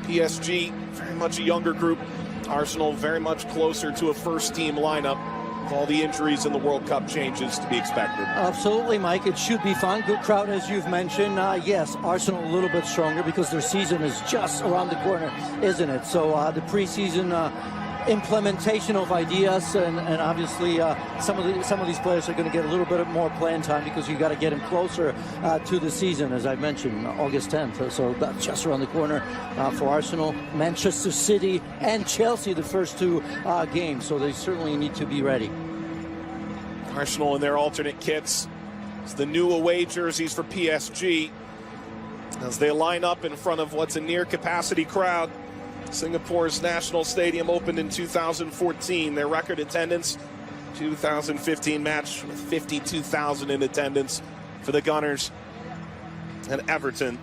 PSG, very much a younger group. Arsenal very much closer to a first-team lineup. With all the injuries and the World Cup changes to be expected. Absolutely, Mike. It should be fun. Good crowd, as you've mentioned. Yes, Arsenal a little bit stronger because their season is just around the corner, isn't it? So the preseason implementation of ideas, and obviously some of these players are going to get a little bit more playing time because you got to get them closer to the season, as I mentioned, August 10th. So that's just around the corner for Arsenal, Manchester City, and Chelsea, the first two games. So they certainly need to be ready. Arsenal in their alternate kits. It's the new away jerseys for PSG as they line up in front of what's a near-capacity crowd. Singapore's National Stadium opened in 2014. Their record attendance, 2015 match with 52,000 in attendance for the Gunners and Everton.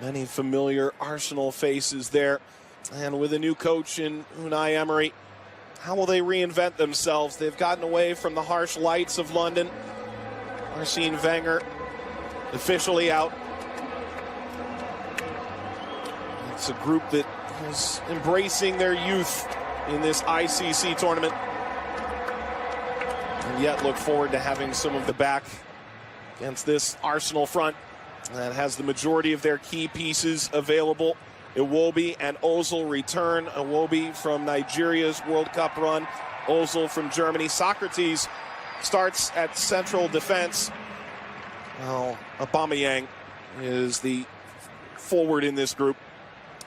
Many familiar Arsenal faces there. And with a new coach in Unai Emery, how will they reinvent themselves? They've gotten away from the harsh lights of London. Arsene Wenger officially out. It's a group that is embracing their youth in this ICC tournament, and yet look forward to having some of the back against this Arsenal front that has the majority of their key pieces available. Iwobi and Ozil return. Iwobi from Nigeria's World Cup run, Ozil from Germany. Socrates starts at central defense. Well, Aubameyang is the forward in this group.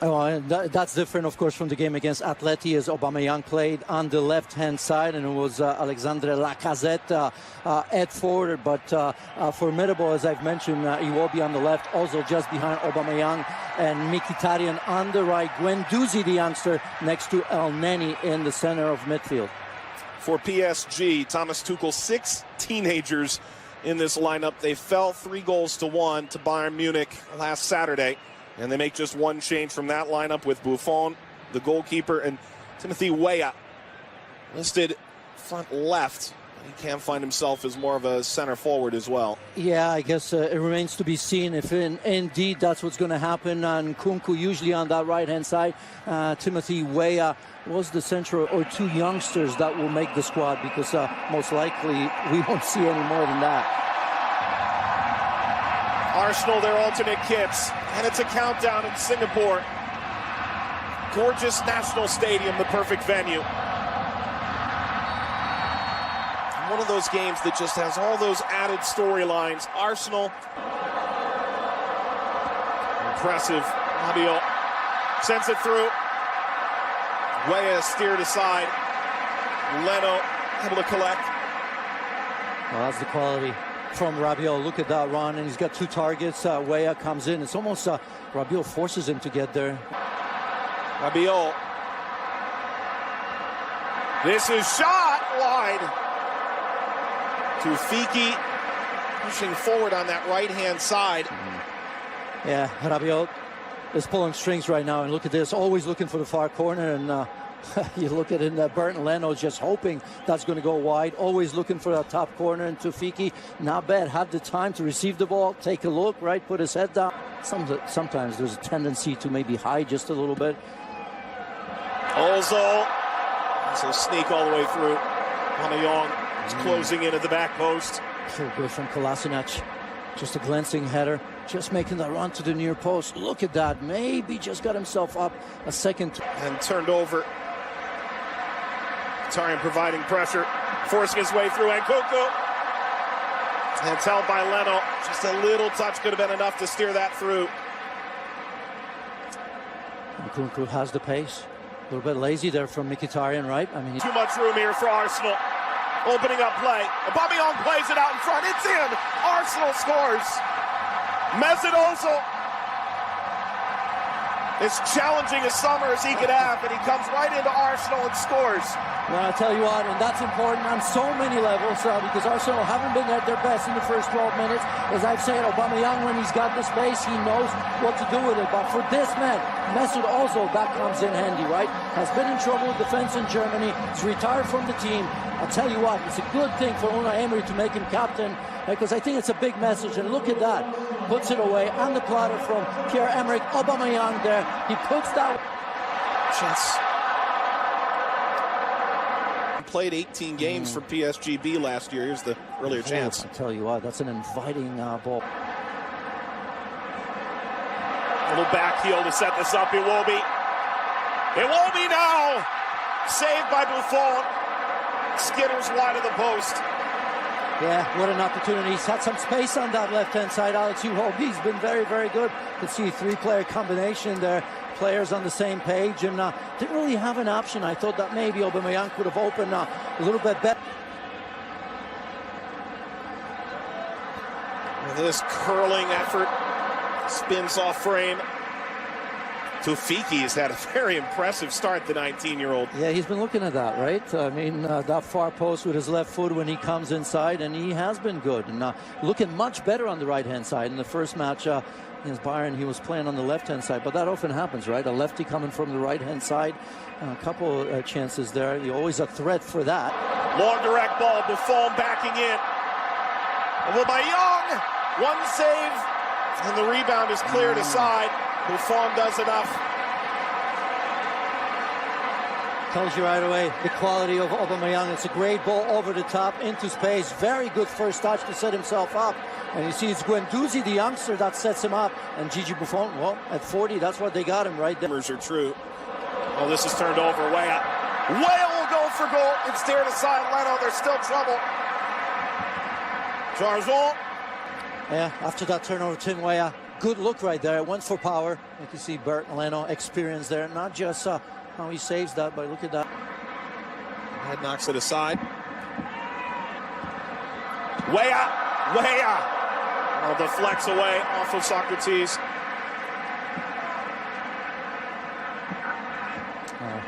Oh, and that's different, of course, from the game against Atleti, as Aubameyang played on the left-hand side, and it was Alexandre Lacazette at forward, but formidable, as I've mentioned, Iwobi on the left, Ozil just behind Aubameyang, and Mkhitaryan on the right, Guendouzi, the youngster, next to El Neni in the center of midfield. For PSG, Thomas Tuchel, 6 teenagers in this lineup. They fell 3-1 to Bayern Munich last Saturday. And they make just one change from that lineup with Buffon, the goalkeeper, and Timothy Weah listed front left. He can find himself as more of a center forward as well. Yeah, I guess it remains to be seen if indeed that's what's going to happen. And Kunku usually on that right-hand side. Timothy Weah was the central or two youngsters that will make the squad, because most likely we won't see any more than that. Arsenal, their alternate kits, and it's a countdown in Singapore. Gorgeous National Stadium, the perfect venue. One of those games that just has all those added storylines. Arsenal, impressive. Rabiot sends it through. Weah steered aside. Leno able to collect. Well, that's the quality from Rabiot. Look at that run, and he's got 2 targets. Weah comes in. It's almost Rabiot forces him to get there. Rabiot. This is shot wide. Tufiki pushing forward on that right-hand side. Yeah, Rabiot is pulling strings right now, and look at this, always looking for the far corner, and you look at it, Bernd Leno just hoping that's going to go wide, always looking for that top corner, and Tufiki, not bad, had the time to receive the ball, take a look, right, put his head down. Sometimes there's a tendency to maybe hide just a little bit. Ozil, so sneak all the way through. Aubameyang is closing in at the back post. So good from Kolasinac. Just a glancing header, just making that run to the near post. Look at that, maybe just got himself up a second. And turned over. Mkhitaryan providing pressure, forcing his way through, and Kunku. And it's held by Leno. Just a little touch could have been enough to steer that through. And Kunku has the pace. A little bit lazy there from Mkhitaryan, right? I mean, too much room here for Arsenal. Opening up play. Aubameyang plays it out in front. It's in. Arsenal scores. Mesut Ozil as challenging a summer as he could have, and he comes right into Arsenal and scores. Well, I'll tell you what, and that's important on so many levels, because Arsenal haven't been at their best in the first 12 minutes. As I've said, Aubameyang, when he's got the space, he knows what to do with it. But for this man, Mesut Ozil, that comes in handy, right? Has been in trouble with defense in Germany. He's retired from the team. I'll tell you what, it's a good thing for Unai Emery to make him captain, because I think it's a big message. And look at that, puts it away on the platter from Pierre-Emerick Aubameyang there. He puts that Chance. Played 18 games for PSG last year. Here's the earlier chance. I tell you what, that's an inviting ball. A little back heel to set this up. It will be. It will be now. Saved by Buffon. Skitters wide of the post. Yeah, what an opportunity. He's had some space on that left-hand side. Alex, he's been very, very good. You can see a three-player combination there. Players on the same page, and didn't really have an option. I thought that maybe Aubameyang could have opened a little bit better. This curling effort spins off frame. Tufiki has had a very impressive start, the 19-year-old. Yeah, he's been looking at that, right? I mean, that far post with his left foot when he comes inside, and he has been good. And looking much better on the right-hand side. In the first match against Bayern, he was playing on the left-hand side. But that often happens, right? A lefty coming from the right-hand side. A couple chances there. You're always a threat for that. Long direct ball, Buffon backing in. Aubameyang, one save, and the rebound is cleared aside. Buffon does enough. Tells you right away the quality of Aubameyang. It's a great ball over the top into space. Very good first touch to set himself up. And you see it's Guendouzi, the youngster, that sets him up. And Gigi Buffon, well, at 40, that's what they got him right there. Are true. Oh, this is turned over. Weah. Weah will go for goal. It's steered aside. Leno, there's still trouble. Jarjon. Yeah, after that turnover, Tim Weah. Good look right there. Went for power. You can see Bert Leno experience there. Not just how he saves that, but look at that. Head knocks it aside. Weah. Oh, deflects away off of Socrates.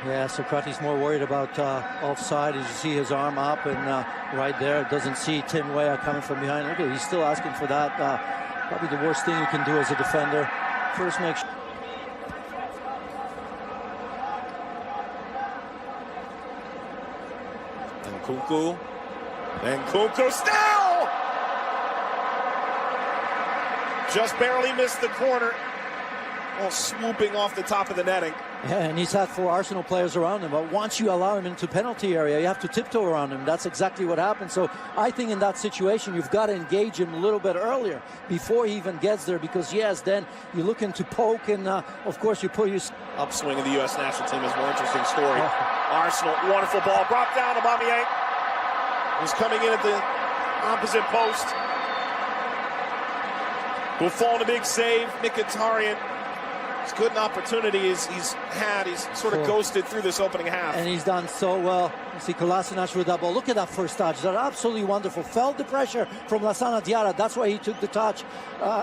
Yeah, Socrates more worried about offside. As you see his arm up, and right there doesn't see Tim Weah coming from behind. Look at it, he's still asking for that. Probably the worst thing you can do as a defender. First make sure. And Kunku still! Just barely missed the corner. Well, swooping off the top of the netting. Yeah, and he's had 4 Arsenal players around him, but once you allow him into penalty area, you have to tiptoe around him. That's exactly what happened. So I think in that situation, you've got to engage him a little bit earlier before he even gets there, because yes, then you're looking to poke, and of course you put your upswing of the U.S. national team is a more interesting story. Arsenal, wonderful ball, brought down. Aubameyang was coming in at the opposite post. Buffon, a big save. Mkhitaryan, as good an opportunity as he's had. He's sort of ghosted through this opening half. And he's done so well. You see Kolasinac with that ball. Look at that first touch. That's absolutely wonderful. Felt the pressure from Lassana Diarra. That's why he took the touch.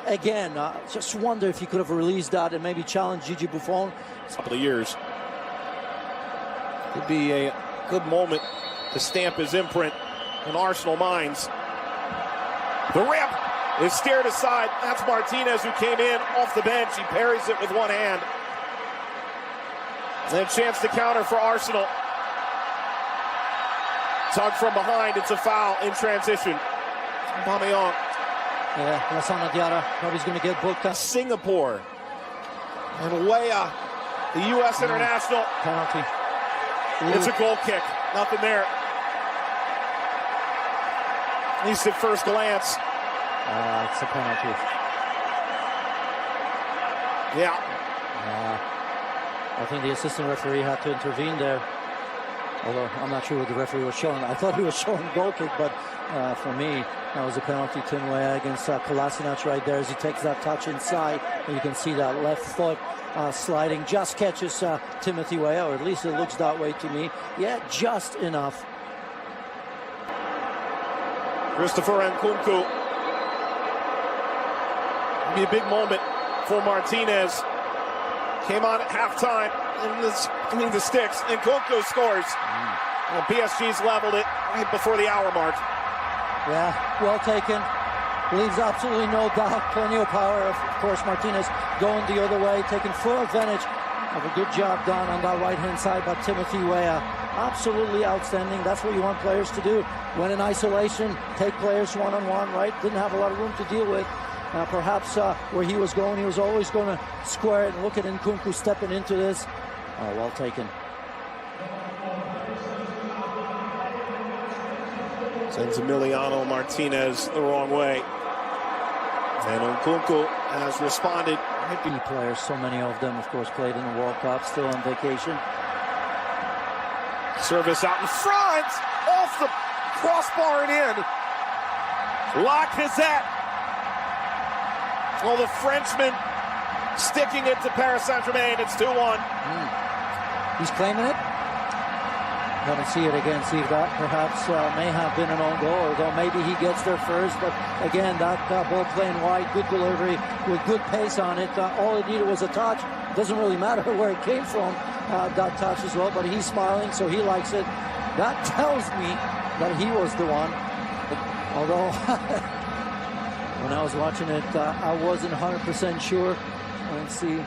Again, just wonder if he could have released that and maybe challenged Gigi Buffon. A couple of years. Could be a good moment to stamp his imprint in Arsenal minds. The rip is steered aside. That's Martinez, who came in off the bench. He parries it with one hand. And a chance to counter for Arsenal. Tug from behind. It's a foul in transition. Aubameyang. Yeah, Lassana Diarra probably going to get booked. Singapore. And Weah, the U.S. international. Penalty. It's a goal kick. Nothing there. At least at first glance. It's a penalty. Yeah. I think the assistant referee had to intervene there. Although I'm not sure what the referee was showing. I thought he was showing goal kick, but for me, that was a penalty. Tim Weah against Kolasinac right there as he takes that touch inside. And you can see that left foot sliding. Just catches Timothy Weah, or at least it looks that way to me. Yeah, just enough. Christopher Nkunku. Be a big moment for Martinez. Came on at halftime in the sticks. Nkunku scores. Well, PSG's leveled it right before the hour mark. Yeah, well taken. Leaves absolutely no doubt. Plenty of power. Of course, Martinez going the other way, taking full advantage of a good job done on that right-hand side by Timothy Weah. absolutely outstanding. That's what you want players to do. When in isolation, take players one-on-one, right? Didn't have a lot of room to deal with. Perhaps where he was going, he was always going to square it. And look at Nkunku stepping into this. Oh, well taken. Sends Emiliano Martinez the wrong way. And Nkunku has responded. Key players, so many of them, of course, played in the World Cup, still on vacation. Service out in front, off the crossbar and in. Lacazette. Well, the Frenchman sticking it to Paris Saint-Germain. It's 2-1. He's claiming it. Going to see it again, see if that perhaps may have been an own goal, although maybe he gets there first. But again, that ball playing wide, good delivery with good pace on it. All it needed was a touch. Doesn't really matter where it came from, that touch as well. But he's smiling, so he likes it. That tells me that he was the one. Although when I was watching it, I wasn't 100% sure. And see,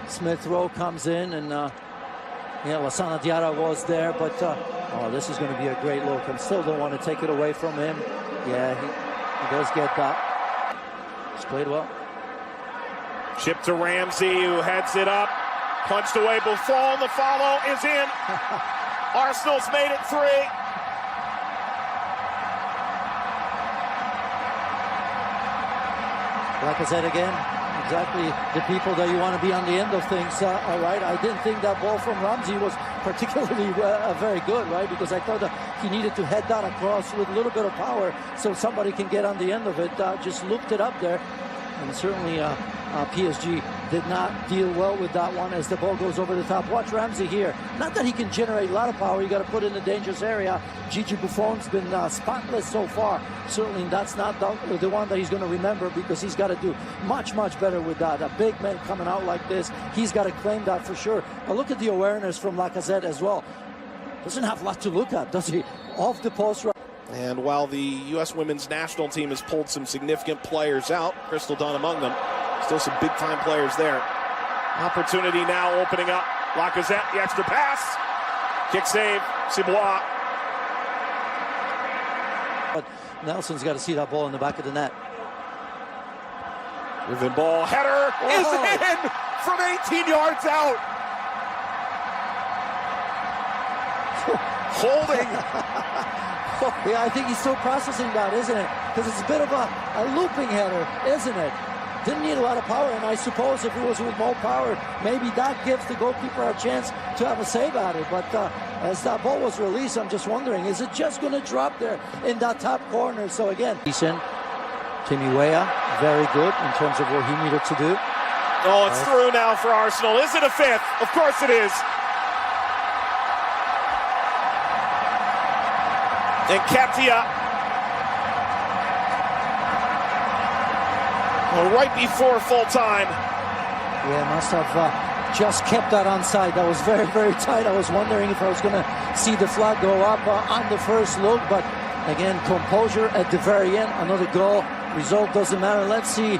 Smith Rowe comes in and. Yeah, Lassana Diarra was there, but oh, this is going to be a great look. I still don't want to take it away from him. Yeah, he does get that. He's played well. Chip to Ramsey, who heads it up. Punched away Buffon. The follow is in. Arsenal's made it 3. Like I said again, exactly the people that you want to be on the end of things. All right, I didn't think that ball from Ramsey was particularly very good, right? Because I thought that he needed to head that across with a little bit of power so somebody can get on the end of it. Just looped it up there, and certainly PSG did not deal well with that one as the ball goes over the top. Watch Ramsey here. Not that he can generate a lot of power. You got to put it in the dangerous area. Gigi Buffon's been spotless so far. Certainly that's not the one that he's going to remember, because he's got to do much better with that. A big man coming out like this, he's got to claim that for sure. But look at the awareness from Lacazette as well. Doesn't have a lot to look at, does he? Off the post. And while the U.S. women's national team has pulled some significant players out, Crystal Dunn among them, still some big-time players there. Opportunity now opening up. Lacazette, the extra pass. Kick save, Cibois. But Nelson's got to see that ball in the back of the net. Driven ball, header is in from 18 yards out. Holding. Yeah, I think he's still processing that, isn't it? Because it's a bit of a looping header, isn't it? Didn't need a lot of power, and I suppose if it was with more power, maybe that gives the goalkeeper a chance to have a save at it. But as that ball was released, I'm just wondering, is it just going to drop there in that top corner? So again, Timmy Weah, very good in terms of what he needed to do. Oh, it's through now for Arsenal. Is it a 5th? Of course it is. And Katia. Well, right before full time. Yeah, must have just kept that onside. That was very tight. I was wondering if I was going to see the flag go up on the first look. But again, composure at the very end. Another goal. Result doesn't matter. Let's see.